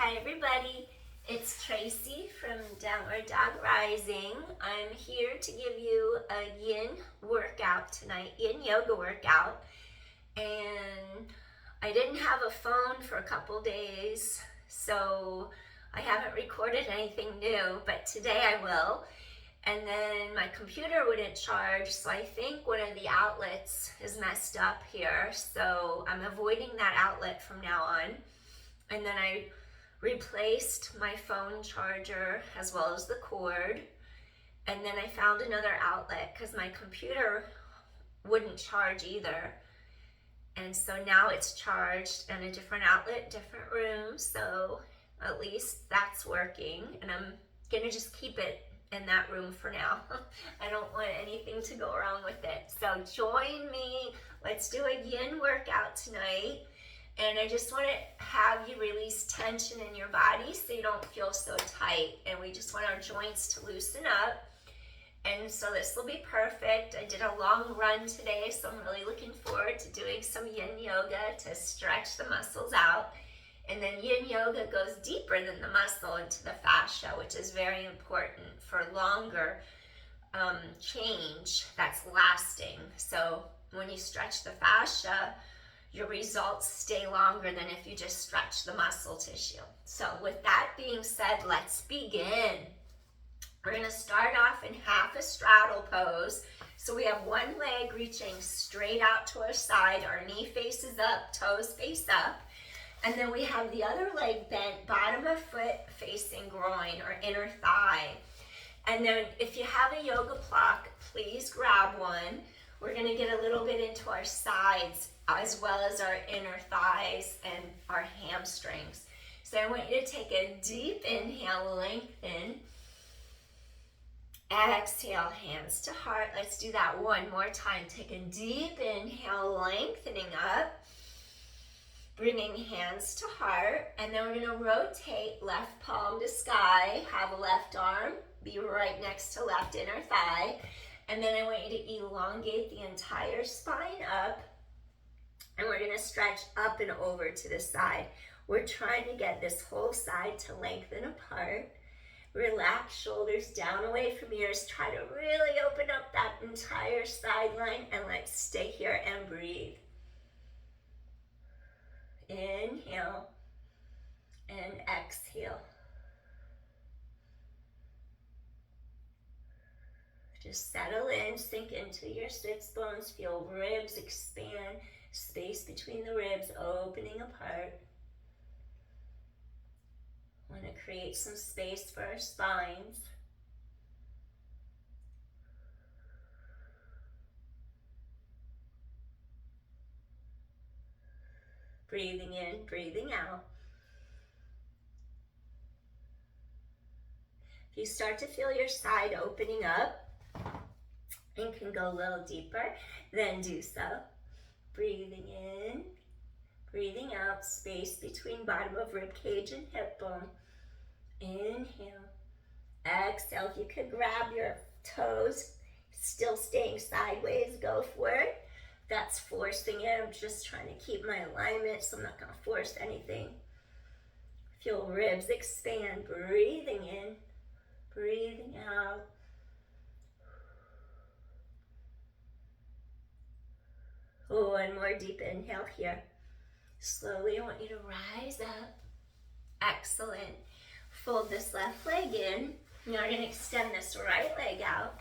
Hi everybody, it's Tracy from Downward Dog Rising. I'm here to give you a yin workout tonight, yin yoga workout. And I didn't have a phone for a couple days, so I haven't recorded anything new, but today I will. And then my computer wouldn't charge, so I think one of the outlets is messed up here, so I'm avoiding that outlet from now on. And then I replaced my phone charger as well as the cord, and then I found another outlet because my computer wouldn't charge either, and so now it's charged in a different outlet, different room, so at least that's working, and I'm gonna just keep it in that room for now. I don't want anything to go wrong with it. So join me, let's do a yin workout tonight. And I just want to have you release tension in your body so you don't feel so tight. And we just want our joints to loosen up. And so this will be perfect. I did a long run today, so I'm really looking forward to doing some yin yoga to stretch the muscles out. And then yin yoga goes deeper than the muscle into the fascia, which is very important for longer change that's lasting. So when you stretch the fascia, your results stay longer than if you just stretch the muscle tissue. So with that being said, let's begin. We're going to start off in half a straddle pose. So we have one leg reaching straight out to our side, our knee faces up, toes face up. And then we have the other leg bent, bottom of foot facing groin or inner thigh. And then if you have a yoga block, please grab one. We're going to get a little bit into our sides as well as our inner thighs and our hamstrings. So I want you to take a deep inhale, lengthen. Exhale, hands to heart. Let's do that one more time. Take a deep inhale, lengthening up. Bringing hands to heart. And then we're going to rotate left palm to sky. Have a left arm be right next to left inner thigh. And then I want you to elongate the entire spine up. And we're going to stretch up and over to the side. We're trying to get this whole side to lengthen apart. Relax shoulders down away from ears. Try to really open up that entire side line. And let's stay here and breathe. Inhale and exhale. Just settle in, sink into your sits bones, feel ribs expand, space between the ribs opening apart. Want to create some space for our spines. Breathing in, breathing out. If you start to feel your side opening up, and can go a little deeper, then do so. Breathing in, breathing out, space between bottom of rib cage and hip bone. Inhale, exhale. If you could grab your toes, still staying sideways, go for it. That's forcing it. I'm just trying to keep my alignment, so I'm not going to force anything. Feel ribs expand, breathing in, breathing out. One more deep inhale here. Slowly, I want you to rise up. Excellent. Fold this left leg in. Now we're going to extend this right leg out.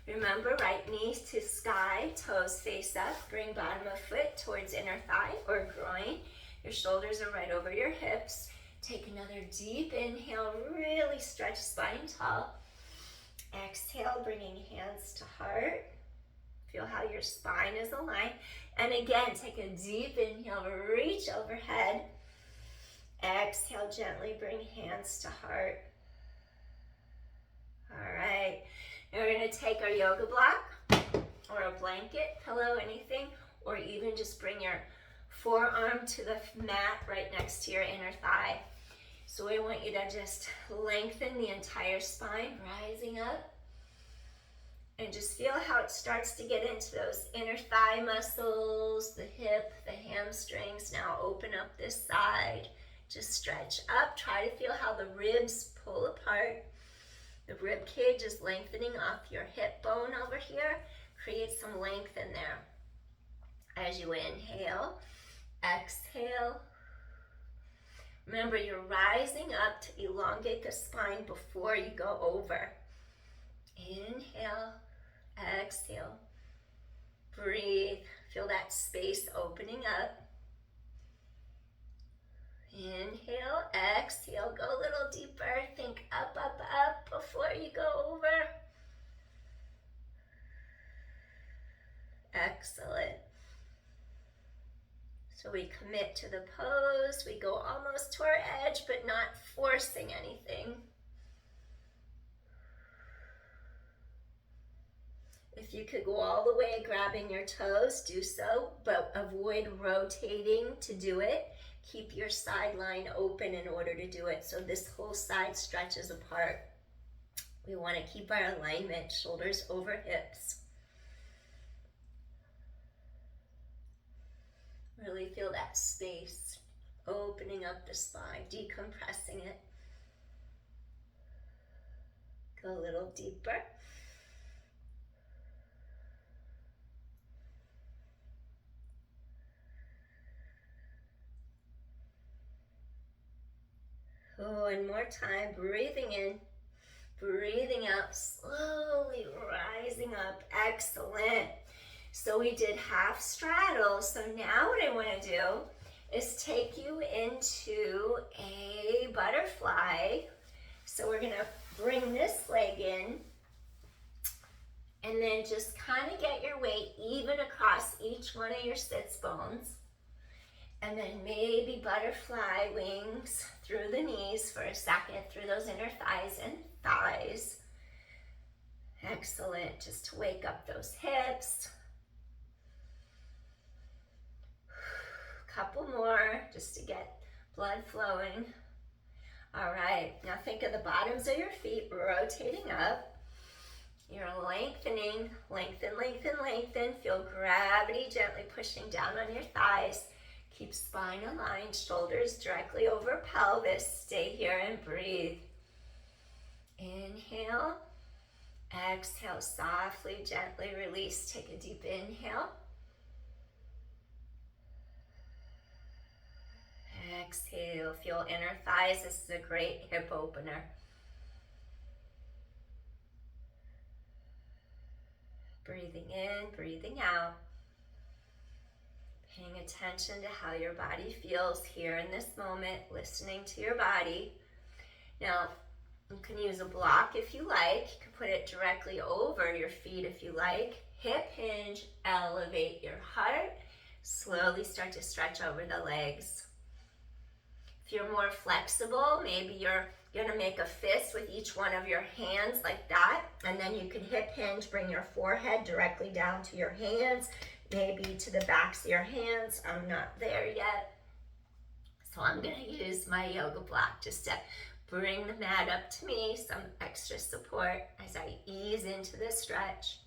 Remember, right knee to sky, toes face up. Bring bottom of foot towards inner thigh or groin. Your shoulders are right over your hips. Take another deep inhale. Really stretch spine tall. Exhale, bringing hands to heart. Feel how your spine is aligned. And again, take a deep inhale, reach overhead. Exhale, gently bring hands to heart. All right. Now we're going to take our yoga block or a blanket, pillow, anything, or even just bring your forearm to the mat right next to your inner thigh. So we want you to just lengthen the entire spine, rising up. And just feel how it starts to get into those inner thigh muscles, the hip, the hamstrings. Now open up this side. Just stretch up. Try to feel how the ribs pull apart. The rib cage is lengthening off your hip bone over here. Create some length in there. As you inhale, exhale. Remember, you're rising up to elongate the spine before you go over. Inhale, exhale. Breathe. Feel that space opening up. Inhale, exhale. Go a little deeper. Think up, up, up before you go over. Excellent. So we commit to the pose. We go almost to our edge, but not forcing anything. If you could go all the way grabbing your toes, do so, but avoid rotating to do it. Keep your side line open in order to do it, so this whole side stretches apart. We want to keep our alignment, shoulders over hips. Really feel that space, opening up the spine, decompressing it. Go a little deeper. Oh, and more time, breathing in, breathing out, slowly rising up. Excellent. So we did half straddle. So now what I want to do is take you into a butterfly. So we're going to bring this leg in and then just kind of get your weight even across each one of your sits bones. And then maybe butterfly wings through the knees for a second, through those inner thighs and thighs. Excellent. Just to wake up those hips. Couple more just to get blood flowing. All right, now think of the bottoms of your feet rotating up. You're lengthening, lengthen, lengthen, lengthen. Feel gravity gently pushing down on your thighs. Keep spine aligned, shoulders directly over pelvis. Stay here and breathe. Inhale, exhale, softly, gently release. Take a deep inhale. Exhale, feel inner thighs. This is a great hip opener. Breathing in, breathing out. Paying attention to how your body feels here in this moment, listening to your body. Now, you can use a block if you like. You can put it directly over your feet if you like. Hip hinge, elevate your heart. Slowly start to stretch over the legs. If you're more flexible, maybe you're gonna make a fist with each one of your hands like that, and then you can hip hinge, bring your forehead directly down to your hands, maybe to the backs of your hands. I'm not there yet. So I'm gonna use my yoga block just to bring the mat up to me, some extra support as I ease into the stretch.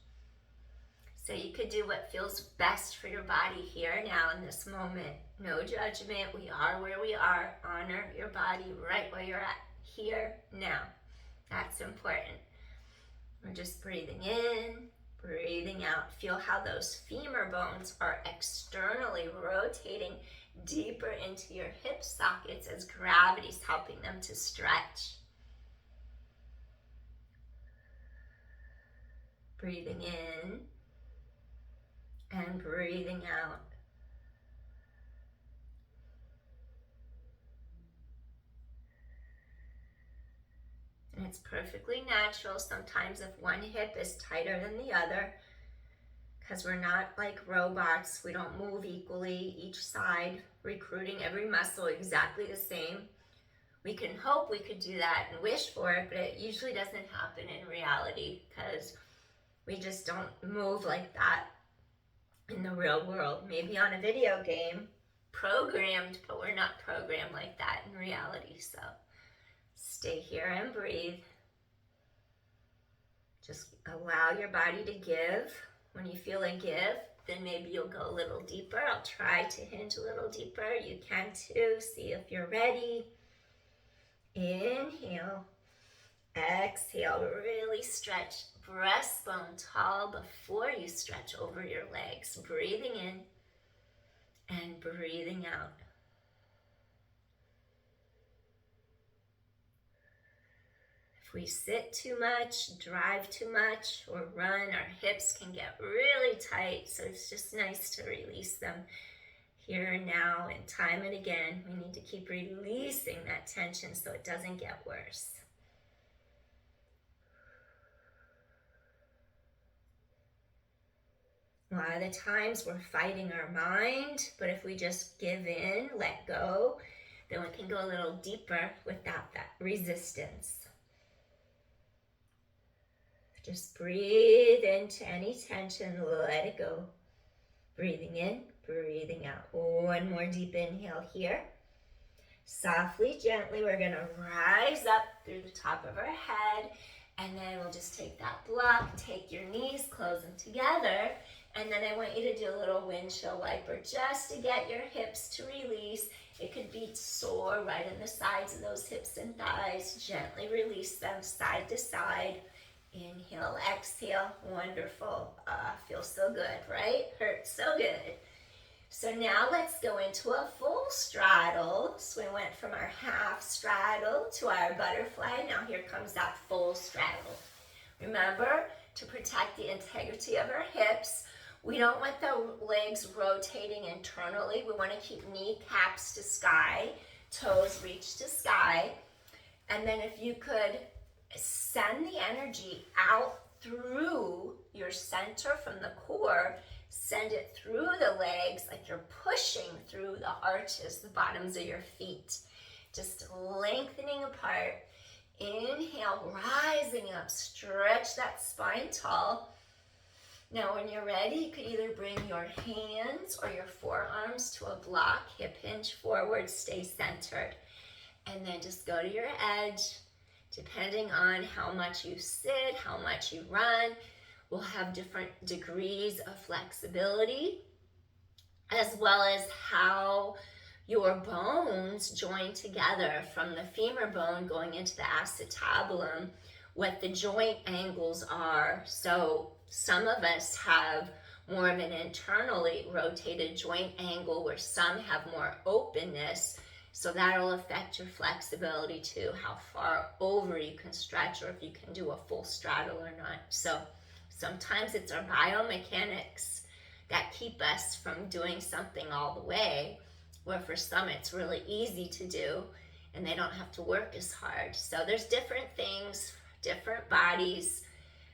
So you could do what feels best for your body here now in this moment. No judgment. We are where we are. Honor your body right where you're at here now. That's important. We're just breathing in, breathing out. Feel how those femur bones are externally rotating deeper into your hip sockets as gravity's helping them to stretch. Breathing in and breathing out. And it's perfectly natural sometimes if one hip is tighter than the other, because we're not like robots. We don't move equally each side, recruiting every muscle exactly the same. We can hope we could do that and wish for it, but it usually doesn't happen in reality because we just don't move like that in the real world. Maybe on a video game, programmed, but we're not programmed like that in reality. So stay here and breathe. Just allow your body to give when you feel a give. then maybe you'll go a little deeper. I'll try to hinge a little deeper. You can too. See if you're ready. Inhale. Exhale. Really stretch breastbone tall before you stretch over your legs. Breathing in and breathing out. If we sit too much, drive too much, or run, our hips can get really tight. So it's just nice to release them here and now and time and again. We need to keep releasing that tension so it doesn't get worse. A lot of the times we're fighting our mind, but if we just give in, let go, then we can go a little deeper without that resistance. Just breathe into any tension, let it go. Breathing in, breathing out. One more deep inhale here. Softly, gently, we're gonna rise up through the top of our head, and then we'll just take that block, take your knees, close them together, and then I want you to do a little windshield wiper just to get your hips to release. It could be sore right in the sides of those hips and thighs. Gently release them side to side. Inhale, exhale, wonderful. Feels so good, right? Hurts so good. So now let's go into a full straddle. So we went from our half straddle to our butterfly. Now here comes that full straddle. Remember to protect the integrity of our hips. We don't want the legs rotating internally. We want to keep kneecaps to sky, toes reach to sky. And then if you could send the energy out through your center from the core, send it through the legs like you're pushing through the arches, the bottoms of your feet. Just lengthening apart. Inhale, rising up, stretch that spine tall. Now when you're ready, you could either bring your hands or your forearms to a block, hip hinge forward, stay centered. And then just go to your edge. Depending on how much you sit, how much you run, we'll have different degrees of flexibility, as well as how your bones join together from the femur bone going into the acetabulum, what the joint angles are. So some of us have more of an internally rotated joint angle where some have more openness. So that'll affect your flexibility too, how far over you can stretch or if you can do a full straddle or not. So sometimes it's our biomechanics that keep us from doing something all the way, where for some it's really easy to do and they don't have to work as hard. So there's different things, different bodies.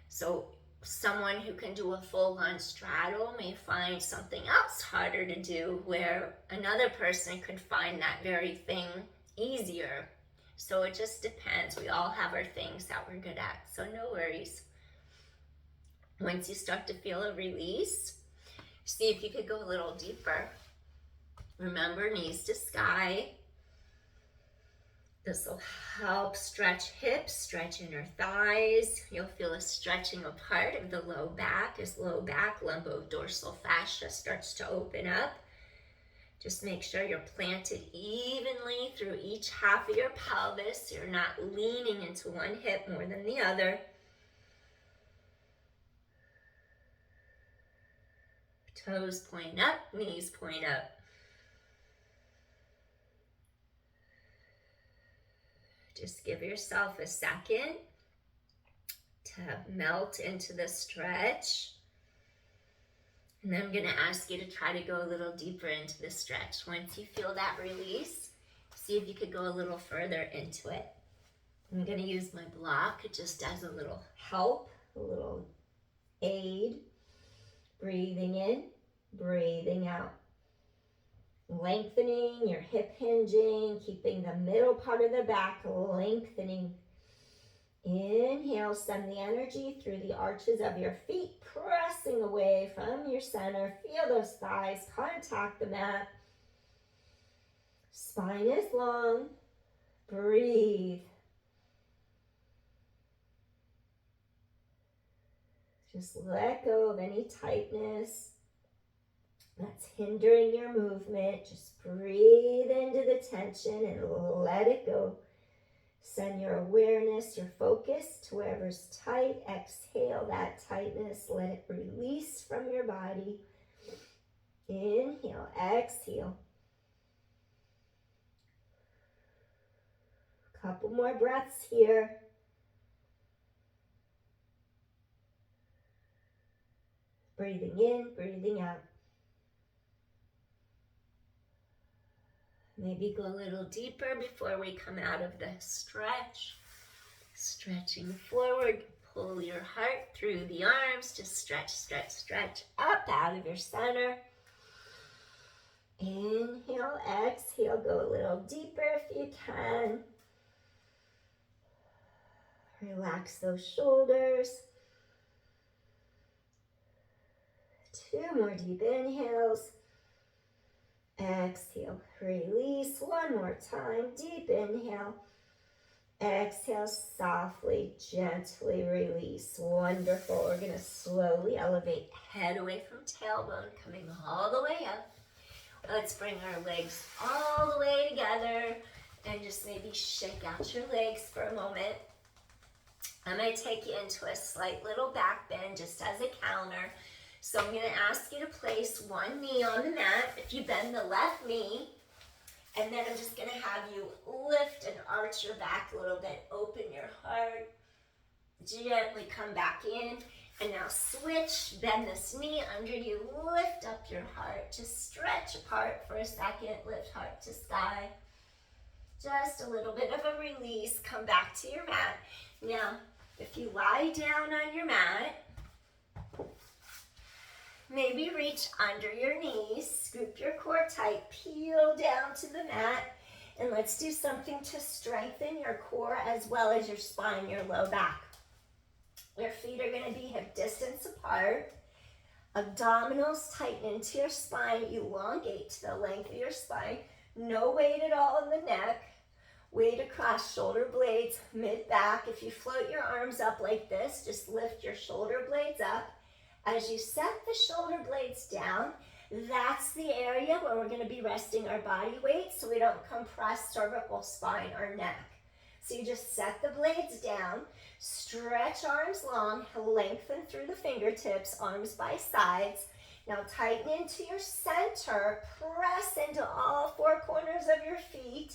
So someone who can do a full-on straddle may find something else harder to do, where another person could find that very thing easier. So it just depends. We all have our things that we're good at, so no worries. Once you start to feel a release, see if you could go a little deeper. Remember, knees to sky. This will help stretch hips, stretch inner thighs. You'll feel a stretching apart of the low back as low back lumbodorsal fascia starts to open up. Just make sure you're planted evenly through each half of your pelvis. You're not leaning into one hip more than the other. Toes point up, knees point up. Just give yourself a second to melt into the stretch. And then I'm going to ask you to try to go a little deeper into the stretch. Once you feel that release, see if you could go a little further into it. I'm going to use my block just as a little help, a little aid. Breathing in, breathing out. Lengthening your hip hinging, keeping the middle part of the back lengthening. Inhale, send the energy through the arches of your feet, pressing away from your center. Feel those thighs contact the mat. Spine is long. Breathe. Just let go of any tightness. that's hindering your movement. Just breathe into the tension and let it go. Send your awareness, your focus to wherever's tight. Exhale that tightness. Let it release from your body. Inhale, exhale. Couple more breaths here. Breathing in, breathing out. Maybe go a little deeper before we come out of the stretch. Stretching forward, pull your heart through the arms. Just stretch, stretch, stretch up out of your center. Inhale, exhale, go a little deeper if you can. Relax those shoulders. 2 more deep inhales. Exhale, release. 1 more time, deep inhale. Exhale, softly, gently release. Wonderful. We're going to slowly elevate head away from tailbone, coming all the way up. Let's bring our legs all the way together and just maybe shake out your legs for a moment. I'm going to take you into a slight little back bend just as a counter. So I'm going to ask you to place one knee on the mat. If you bend the left knee, and then I'm just going to have you lift and arch your back a little bit. Open your heart. Gently come back in. And now switch. Bend this knee under you. Lift up your heart. Just stretch apart for a second. Lift heart to sky. Just a little bit of a release. Come back to your mat. Now, if you lie down on your mat, maybe reach under your knees, scoop your core tight, peel down to the mat, and let's do something to strengthen your core as well as your spine, your low back. Your feet are going to be hip distance apart. Abdominals tighten into your spine, elongate to the length of your spine. No weight at all in the neck. Weight across shoulder blades, mid-back. If you float your arms up like this, just lift your shoulder blades up. As you set the shoulder blades down, that's the area where we're going to be resting our body weight so we don't compress cervical spine or neck. So you just set the blades down, stretch arms long, lengthen through the fingertips, arms by sides. Now tighten into your center, press into all 4 corners of your feet.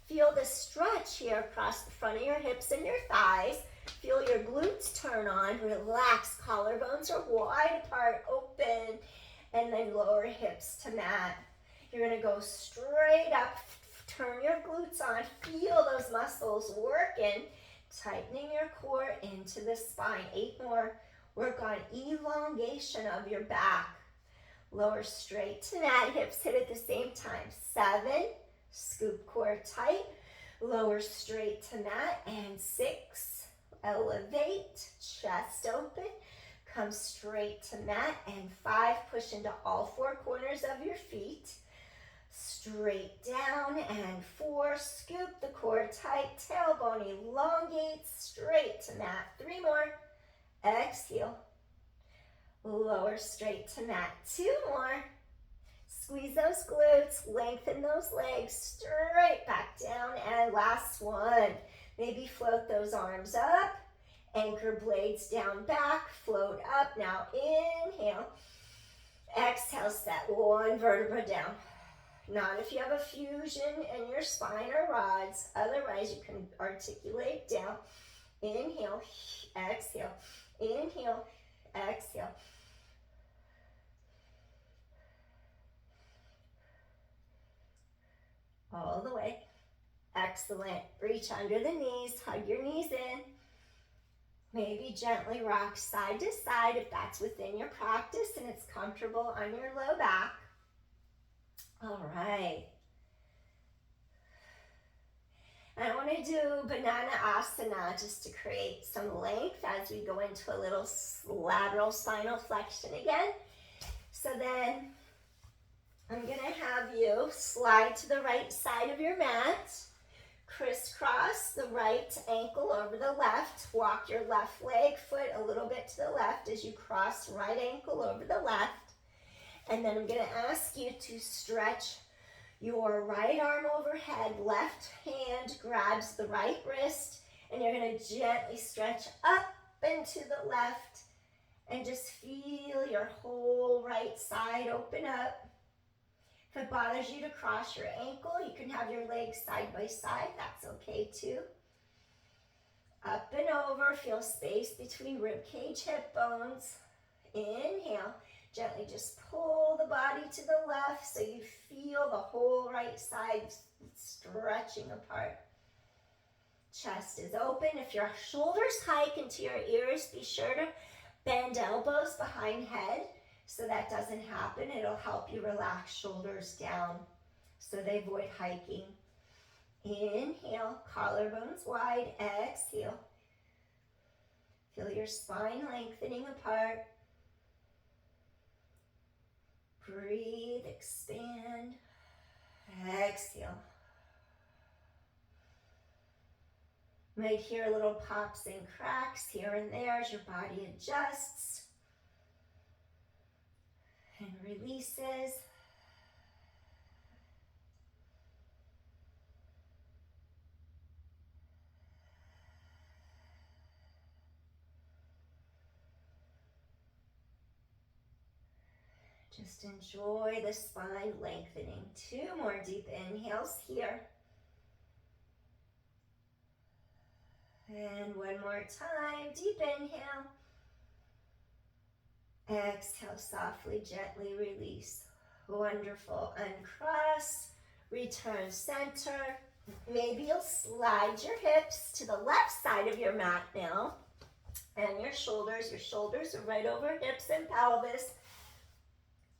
Feel the stretch here across the front of your hips and your thighs. Feel your glutes turn on, relax, collarbones are wide apart, open, and then lower hips to mat. You're going to go straight up, turn your glutes on, feel those muscles working, tightening your core into the spine. 8 more. Work on elongation of your back. Lower straight to mat, hips hit at the same time. 7, scoop core tight, lower straight to mat, and 6. Elevate, chest open, come straight to mat, and 5, push into all 4 corners of your feet, straight down, and 4, scoop the core tight, tailbone elongate, straight to mat. 3 more, exhale, lower straight to mat. 2 more, squeeze those glutes, lengthen those legs, straight back down, and last one. Maybe float those arms up, anchor blades down back, float up. Now inhale, exhale, set 1 vertebra down. Not if you have a fusion in your spine or rods, otherwise you can articulate down. Inhale, exhale, inhale, exhale. All the way. Excellent. Reach under the knees, hug your knees in. Maybe gently rock side to side if that's within your practice and it's comfortable on your low back. All right. I want to do banana asana just to create some length as we go into a little lateral spinal flexion again. So then I'm going to have you slide to the right side of your mat. Crisscross the right ankle over the left. Walk your left leg, foot a little bit to the left as you cross right ankle over the left. And then I'm going to ask you to stretch your right arm overhead, left hand grabs the right wrist, and you're going to gently stretch up and to the left, and just feel your whole right side open up. If it bothers you to cross your ankle, you can have your legs side by side, that's okay too. Up and over, feel space between rib cage, hip bones. Inhale. Gently just pull the body to the left so you feel the whole right side stretching apart. Chest is open. If your shoulders hike into your ears, be sure to bend elbows behind head so that doesn't happen. It'll help you relax shoulders down so they avoid hiking. Inhale, collarbones wide. Exhale. Feel your spine lengthening apart. Breathe, expand, exhale. Might hear little pops and cracks here and there as your body adjusts and releases. Just enjoy the spine lengthening. 2 more deep inhales here. And 1 more time, deep inhale. Exhale, softly, gently release. Wonderful. Uncross, return center. Maybe you'll slide your hips to the left side of your mat now. And your shoulders are right over hips and pelvis.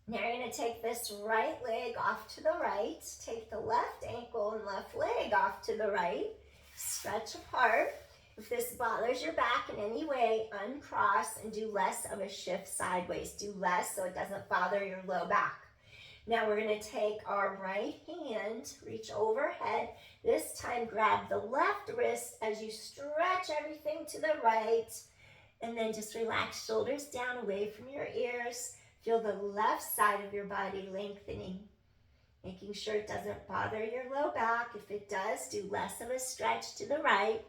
Now you're going to take this right leg off to the right. Take the left ankle and left leg off to the right. Stretch apart. If this bothers your back in any way, uncross and do less of a shift sideways. Do less so it doesn't bother your low back. Now we're going to take our right hand, reach overhead. This time grab the left wrist as you stretch everything to the right. And then just relax shoulders down away from your ears. Feel the left side of your body lengthening, making sure it doesn't bother your low back. If it does, do less of a stretch to the right.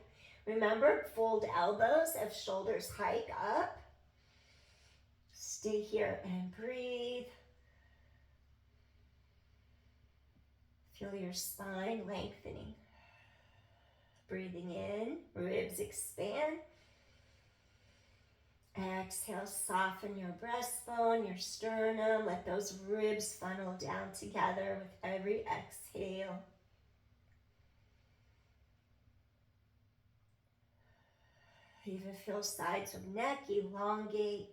Remember, fold elbows if shoulders hike up. Stay here and breathe. Feel your spine lengthening. Breathing in, ribs expand. Exhale, soften your breastbone, your sternum. Let those ribs funnel down together with every exhale. Even feel sides of neck elongate.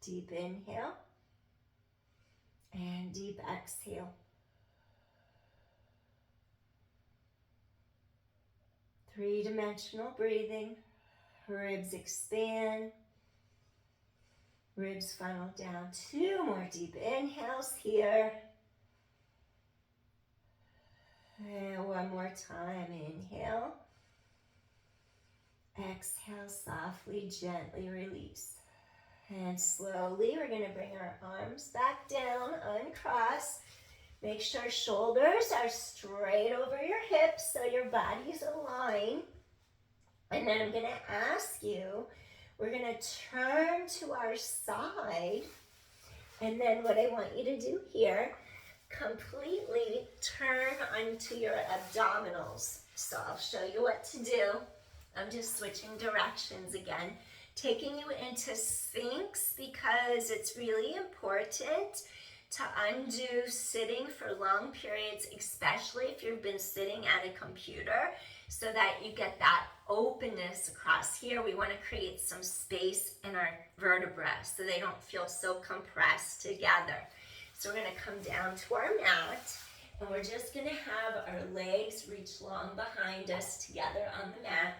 Deep inhale and deep exhale. Three-dimensional breathing. Ribs expand. Ribs funnel down. 2 more deep inhales here. And 1 more time. Inhale. Exhale, softly, gently release. And slowly, we're going to bring our arms back down, uncross. Make sure shoulders are straight over your hips so your body's aligned. And then I'm going to ask you, we're going to turn to our side. And then what I want you to do here, completely turn onto your abdominals. So I'll show you what to do. I'm just switching directions again. Taking you into Sphinx because it's really important to undo sitting for long periods, especially if you've been sitting at a computer, so that you get that openness across here. We want to create some space in our vertebrae so they don't feel so compressed together. So we're going to come down to our mat, and we're just going to have our legs reach long behind us together on the mat.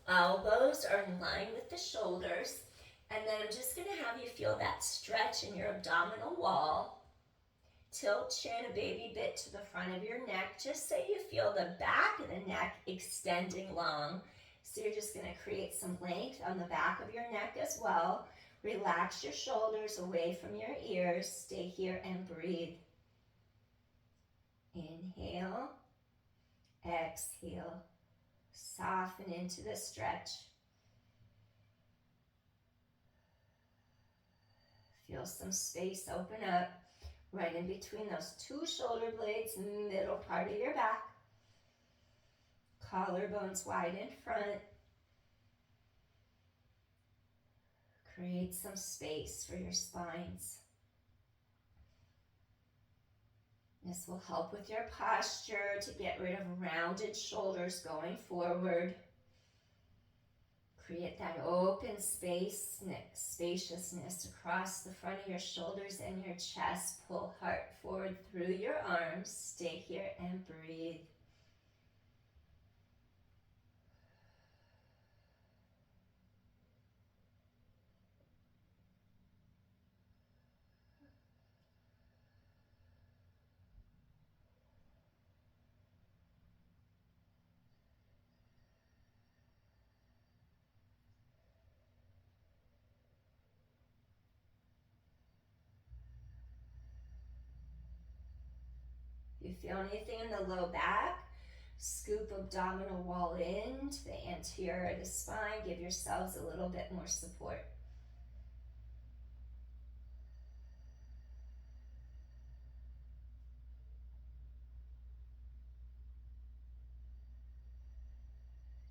Elbows are in line with the shoulders. And then I'm just going to have you feel that stretch in your abdominal wall. Tilt chin a baby bit to the front of your neck, just so you feel the back of the neck extending long. So you're just going to create some length on the back of your neck as well. Relax your shoulders away from your ears. Stay here and breathe. Inhale, exhale, soften into the stretch. Feel some space open up right in between those two shoulder blades, middle part of your back. Collarbones wide in front. Create some space for your spines. This will help with your posture to get rid of rounded shoulders going forward. Create that open space, spaciousness across the front of your shoulders and your chest. Pull heart forward through your arms. Stay here and breathe. If you feel anything in the low back, scoop abdominal wall into the anterior of the spine. Give yourselves a little bit more support.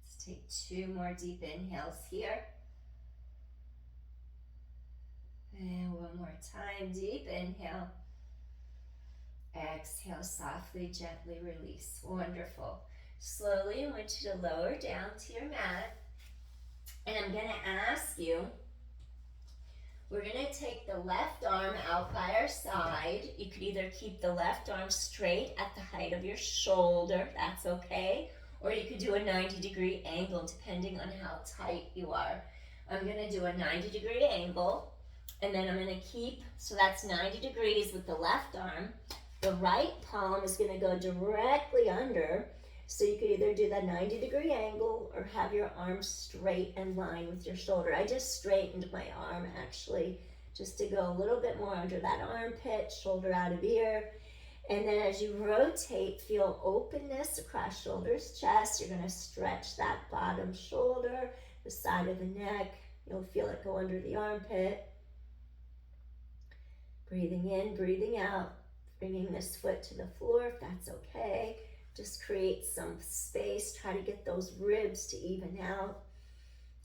Let's take 2 more deep inhales here. And 1 more time, deep inhale. Exhale, softly, gently release. Wonderful. Slowly, I want you to lower down to your mat. And I'm going to ask you, we're going to take the left arm out by our side. You could either keep the left arm straight at the height of your shoulder, that's okay. Or you could do a 90-degree angle depending on how tight you are. I'm going to do a 90-degree angle. And then I'm going to keep, so that's 90 degrees with the left arm. The right palm is going to go directly under, so you could either do the 90-degree angle or have your arm straight in line with your shoulder. I just straightened my arm actually, just to go a little bit more under that armpit, shoulder out of ear. And then as you rotate, feel openness across shoulders, chest. You're going to stretch that bottom shoulder, the side of the neck. You'll feel it go under the armpit. Breathing in, breathing out. Bringing this foot to the floor if that's okay. Just create some space. Try to get those ribs to even out.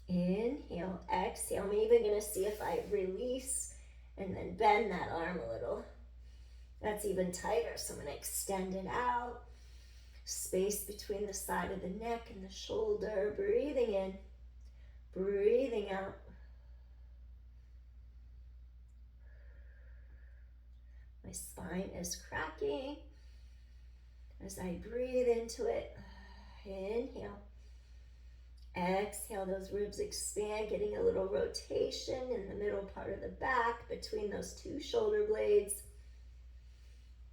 Inhale, exhale. I'm even going to see if I release and then bend that arm a little. That's even tighter, so I'm going to extend it out. Space between the side of the neck and the shoulder. Breathing in, breathing out. My spine is cracking as I breathe into it. Inhale. Exhale, those ribs expand, getting a little rotation in the middle part of the back between those two shoulder blades.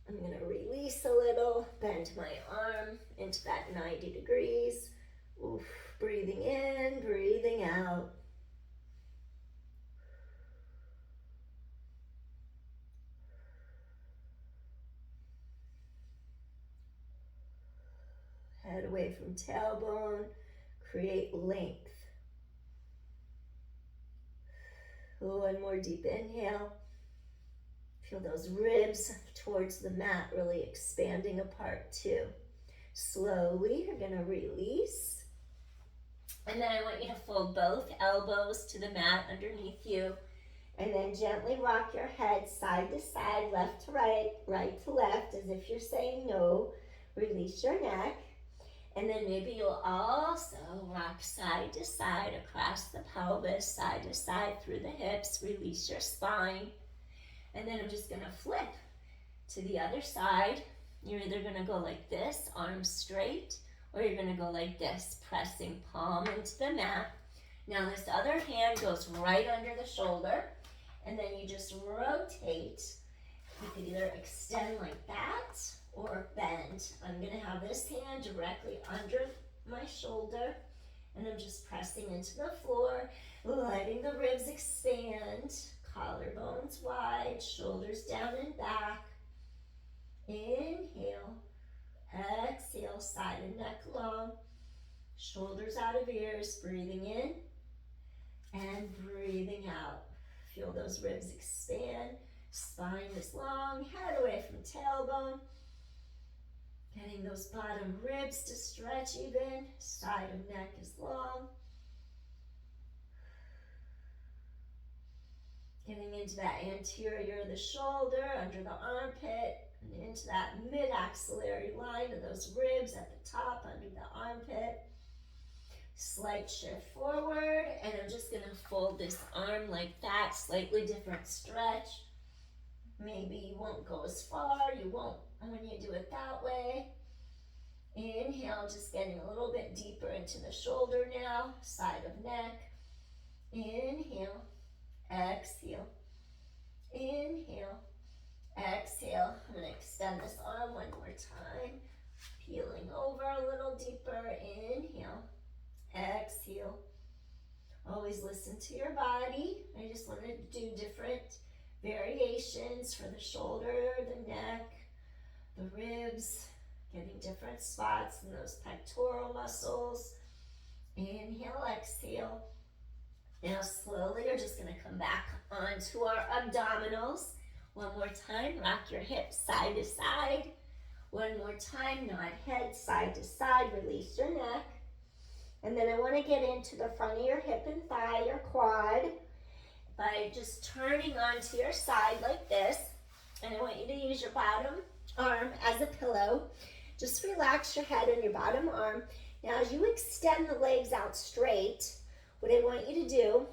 I'm going to release a little, bend my arm into that 90 degrees. Oof. Breathing in, breathing out. Head away from tailbone, create length. One more deep inhale. Feel those ribs towards the mat really expanding apart too. Slowly, you're going to release. And then I want you to fold both elbows to the mat underneath you. And then gently rock your head side to side, left to right, right to left, as if you're saying no. Release your neck. And then maybe you'll also rock side to side across the pelvis, side to side through the hips. Release your spine. And then I'm just going to flip to the other side. You're either going to go like this, arms straight, or you're going to go like this, pressing palm into the mat. Now this other hand goes right under the shoulder, and then you just rotate. You can either extend like that or bend. I'm going to have this hand directly under my shoulder, And I'm just pressing into the floor, letting the ribs expand, collarbones wide, shoulders down and back. Inhale, exhale, side and neck long, shoulders out of ears, breathing in and breathing out. Feel those ribs expand, spine is long, head away from tailbone. Getting those bottom ribs to stretch even, side of neck is long. Getting into that anterior of the shoulder, under the armpit, and into that mid-axillary line of those ribs at the top, under the armpit. Slight shift forward, and I'm just gonna fold this arm like that, slightly different stretch. Maybe you won't go as far, you won't when you do it that way. Inhale, just getting a little bit deeper into the shoulder now, side of neck. Inhale, exhale, inhale, exhale. I'm gonna extend this arm one more time, peeling over a little deeper. Inhale, exhale. Always listen to your body. I just wanted to do different variations for the shoulder, the neck, the ribs, getting different spots in those pectoral muscles. Inhale, exhale. Now slowly you're just going to come back onto our abdominals. One more time, rock your hips side to side. One more time, nod head side to side, release your neck. And then I want to get into the front of your hip and thigh, your quad, by just turning onto your side like this. And I want you to use your bottom arm as a pillow. Just relax your head on your bottom arm. Now as you extend the legs out straight, what I want you to do,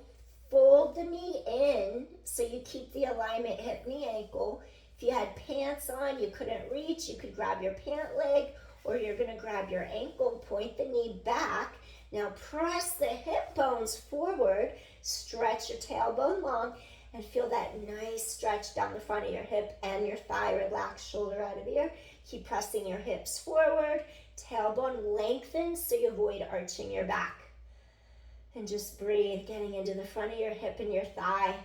fold the knee in so you keep the alignment hip, knee, ankle. If you had pants on, you couldn't reach, you could grab your pant leg, or you're gonna grab your ankle, point the knee back. Now press the hip bones forward, stretch your tailbone long, and feel that nice stretch down the front of your hip and your thigh. Relax, shoulder out of ear. Keep pressing your hips forward, tailbone lengthens so you avoid arching your back. And just breathe, getting into the front of your hip and your thigh.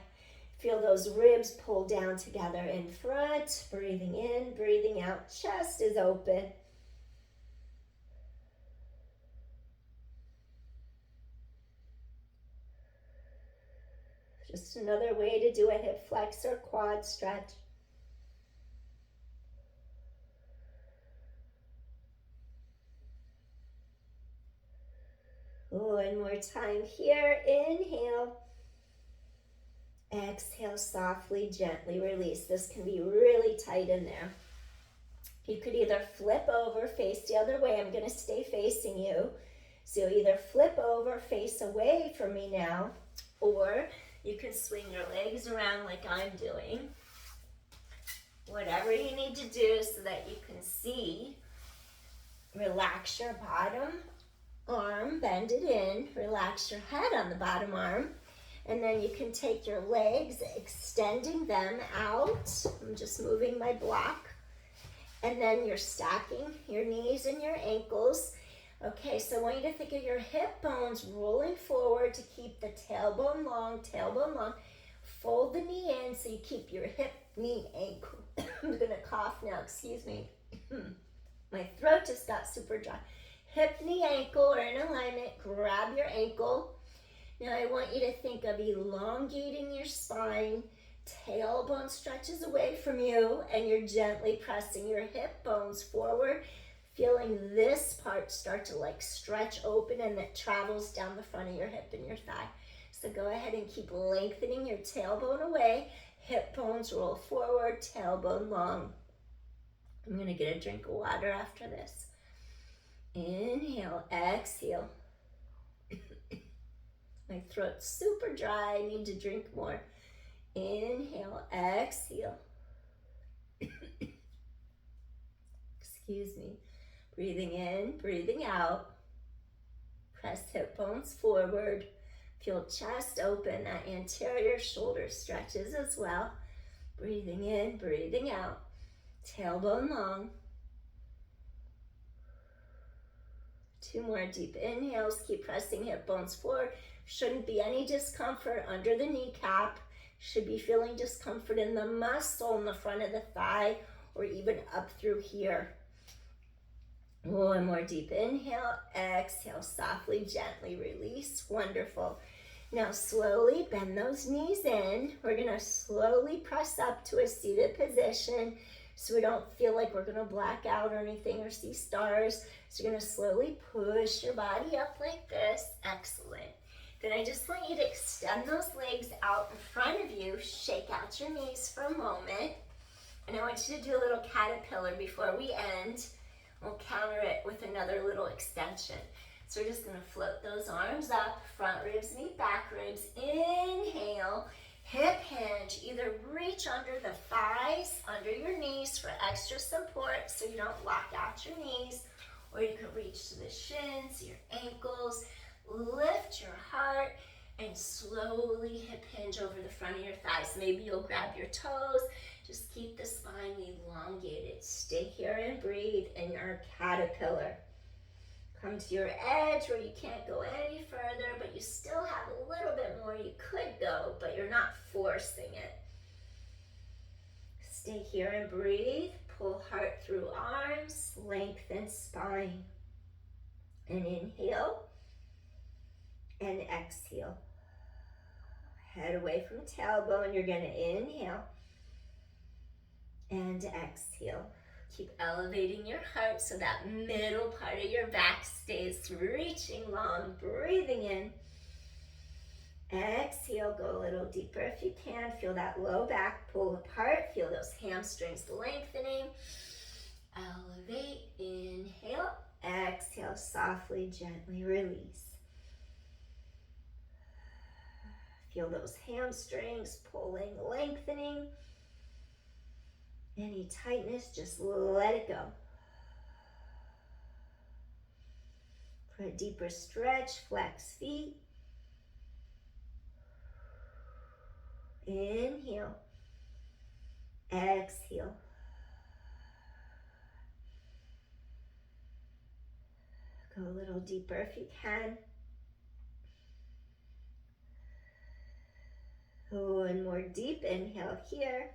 Feel those ribs pull down together in front. Breathing in, breathing out. Chest is open. Just another way to do a hip flexor quad stretch. One more time here. Inhale. Exhale, softly, gently release. This can be really tight in there. You could either flip over, face the other way. I'm going to stay facing you. So either flip over, face away from me now, or you can swing your legs around like I'm doing. Whatever you need to do so that you can see. Relax your bottom arm, bend it in, relax your head on the bottom arm, and then you can take your legs, extending them out. I'm just moving my block, and then you're stacking your knees and your ankles. Okay, so I want you to think of your hip bones rolling forward to keep the tailbone long, fold the knee in so you keep your hip, knee, ankle. I'm gonna cough now, excuse me. My throat just got super dry. Hip, knee, ankle are in alignment. Grab your ankle. Now I want you to think of elongating your spine. Tailbone stretches away from you, and you're gently pressing your hip bones forward, feeling this part start to like stretch open, and it travels down the front of your hip and your thigh. So go ahead and keep lengthening your tailbone away. Hip bones roll forward, tailbone long. I'm going to get a drink of water after this. Inhale, exhale. My throat's super dry, I need to drink more. Inhale, exhale. Excuse me. Breathing in, breathing out. Press hip bones forward. Feel chest open, that anterior shoulder stretches as well. Breathing in, breathing out. Tailbone long. 2 more deep inhales. Keep pressing hip bones forward. Shouldn't be any discomfort under the kneecap. Should be feeling discomfort in the muscle in the front of the thigh or even up through here. 1 more deep inhale. Exhale, softly, gently release. Wonderful. Now slowly bend those knees in. We're going to slowly press up to a seated position so we don't feel like we're going to black out or anything or see stars. So you're going to slowly push your body up like this. Excellent. Then I just want you to extend those legs out in front of you. Shake out your knees for a moment. And I want you to do a little caterpillar before we end. We'll counter it with another little extension. So we're just going to float those arms up. Front ribs meet back ribs. Inhale. Hip hinge. Either reach under the thighs, under your knees for extra support so you don't lock out your knees. Or you can reach to the shins, your ankles. Lift your heart and slowly hip hinge over the front of your thighs. Maybe you'll grab your toes. Just keep the spine elongated. Stay here and breathe in your caterpillar. Come to your edge where you can't go any further, but you still have a little bit more you could go, but you're not forcing it. Stay here and breathe. Pull heart through arms. Lengthen spine. And inhale. And exhale. Head away from tailbone. You're going to inhale and exhale. Keep elevating your heart so that middle part of your back stays reaching long. Breathing in. Exhale. Go a little deeper if you can. Feel that low back pull apart. Feel those hamstrings lengthening. Elevate. Inhale. Exhale. Softly, gently release. Feel those hamstrings pulling, lengthening. Any tightness, just let it go. For a deeper stretch, flex feet. Inhale. Exhale. Go a little deeper if you can. One more deep inhale here.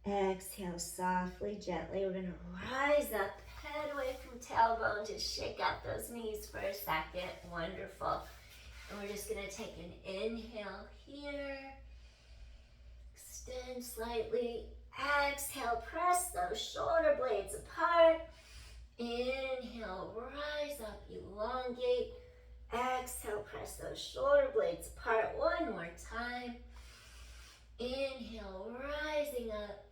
Exhale softly, gently. We're going to rise up, head away from tailbone. Just shake out those knees for a second. Wonderful. And we're just going to take an inhale here. Extend slightly. Exhale, press those shoulder blades apart. Inhale, rise up, elongate. Exhale, press those shoulder blades apart. One more time. Inhale, rising up.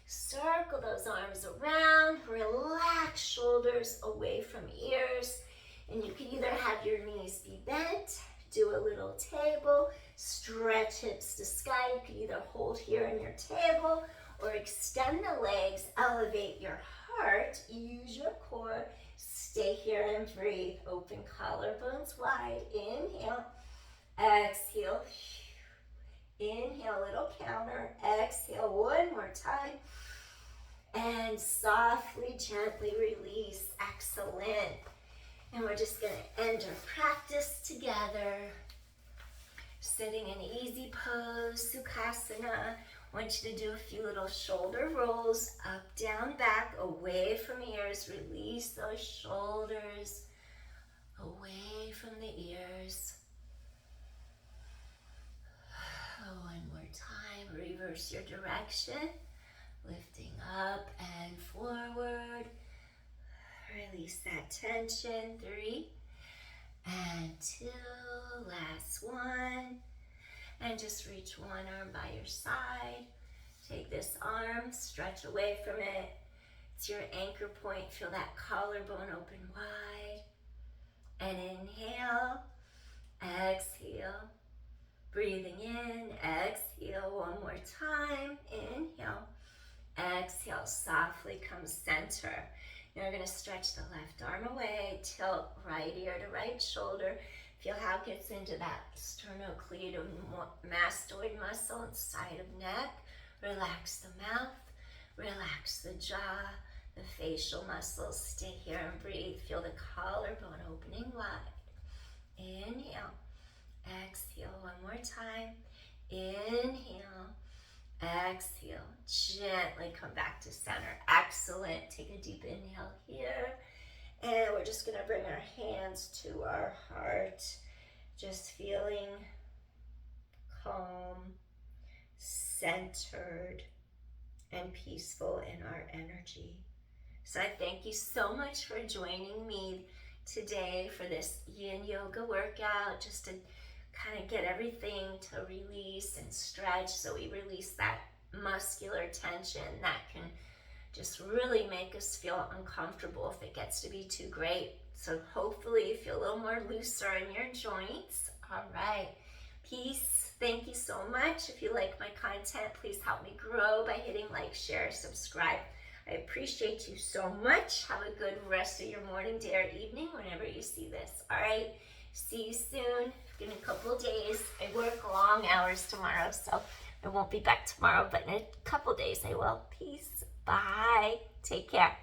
Circle those arms around. Relax shoulders away from ears. And you can either have your knees be bent, do a little table, stretch hips to sky. You can either hold here in your table or extend the legs, elevate your heart, use your core. Stay here and breathe. Open collarbones wide. Inhale. Exhale. Inhale, little counter. Exhale one more time. And softly, gently release. Excellent. And we're just going to end our practice together. Sitting in easy pose, Sukhasana. I want you to do a few little shoulder rolls, up, down, back, away from ears. Release those shoulders, away from the ears. One more time, reverse your direction. Lifting up and forward. Release that tension. 3 and 2, last one. And just reach one arm by your side. Take this arm, stretch away from it. It's your anchor point. Feel that collarbone open wide. And inhale, exhale. Breathing in, exhale one more time. Inhale, exhale, softly come center. Now we're going to stretch the left arm away, tilt right ear to right shoulder. Feel how it gets into that sternocleidomastoid muscle inside of neck. Relax the mouth, relax the jaw, the facial muscles. Stay here and breathe. Feel the collarbone opening wide. Inhale. Exhale. One more time. Inhale. Exhale. Gently come back to center. Excellent. Take a deep inhale here. And we're just going to bring our hands to our heart. Just feeling calm, centered, and peaceful in our energy. So I thank you so much for joining me today for this Yin Yoga workout, just to kind of get everything to release and stretch, so we release that muscular tension that can just really make us feel uncomfortable if it gets to be too great. So hopefully you feel a little more looser in your joints. All right, peace. Thank you so much. If you like my content, please help me grow by hitting like, share, subscribe. I appreciate you so much. Have a good rest of your morning, day, or evening whenever you see this. All right, see you soon. In a couple of days. I work long hours tomorrow, so I won't be back tomorrow, but in a couple days I will. Peace. Bye. Take care.